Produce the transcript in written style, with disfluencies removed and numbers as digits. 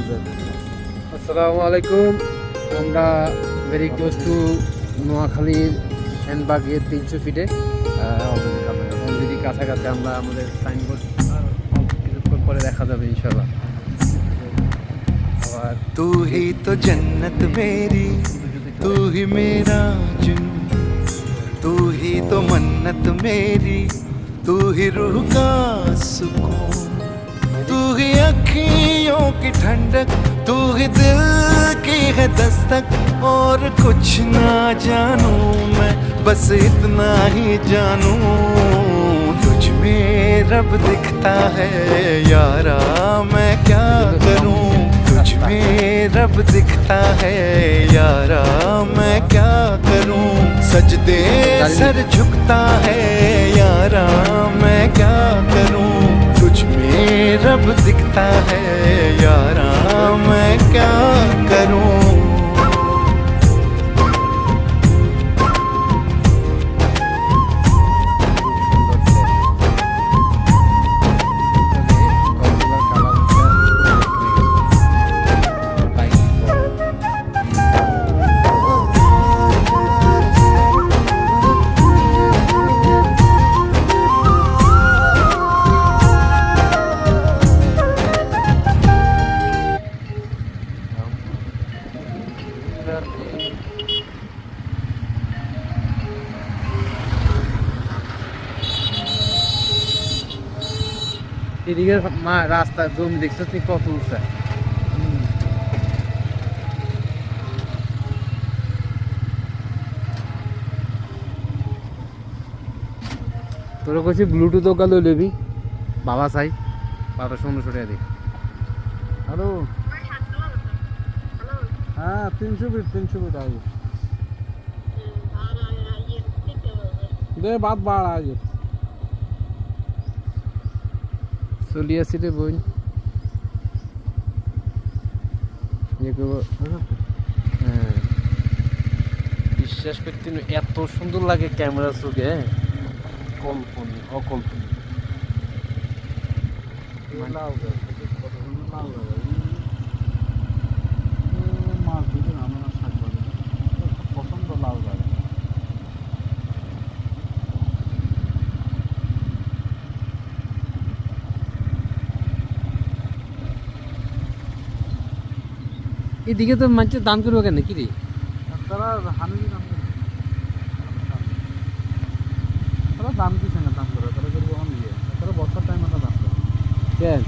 আসসালামু আলাইকুম। আমরা ভেরি ক্লোজ টু নোয়াখালীর হ্যান্ডবাগের 300 ফিটে অলরেডি কাছাকাছি। আমরা আমাদের সাইনবোর্ড কিছুক্ষণ পরে দেখা যাবে ইনশাল্লাহ। আবার तू ही तो जन्नत मेरी, तू ही मेरा जुनून, तू ही तो मन्नत मेरी, तू ही रूह का सुकून, तू ही अखियों की ठंडक, तू ही दिल की है दस्तक। और कुछ ना जानू मैं, बस इतना ही जानू, तुझ में रब दिखता है यारा, मैं क्या करूं। तुझ में रब दिखता है यारा, मैं क्या करूं। सजदे सर झुकता है यारा, मैं क्या करूं। तुझ में रब दिखता है यारा, मैं क्या करूं। এদিকে রাস্তা জমি দেখছো তুই কত উঁচা। তোরা কইছি ব্লুটুথ ওকাল লেবি বাবা চাই 1200 টাকা দিই। हेलो हाँ 300 फीट आइए दे बात बाढ़ आइए চলি আসি রে বোন। হ্যাঁ বিশ্বাস করতে এত সুন্দর লাগে ক্যামেরা চোখে, কল্পনীয় অকল্পনীয়। लाओ মাছ দিতে না আমরা শাক ভাজি পছন্দ লাউ গাছ এদিকে তো মানুষের দান করবো কেন কি রে? তারা হানি দাম তারা দাম কি সঙ্গে দাম করে তারা করবো এখন ইয়ে তারা বর্ষার টাইমে দাম করে কেন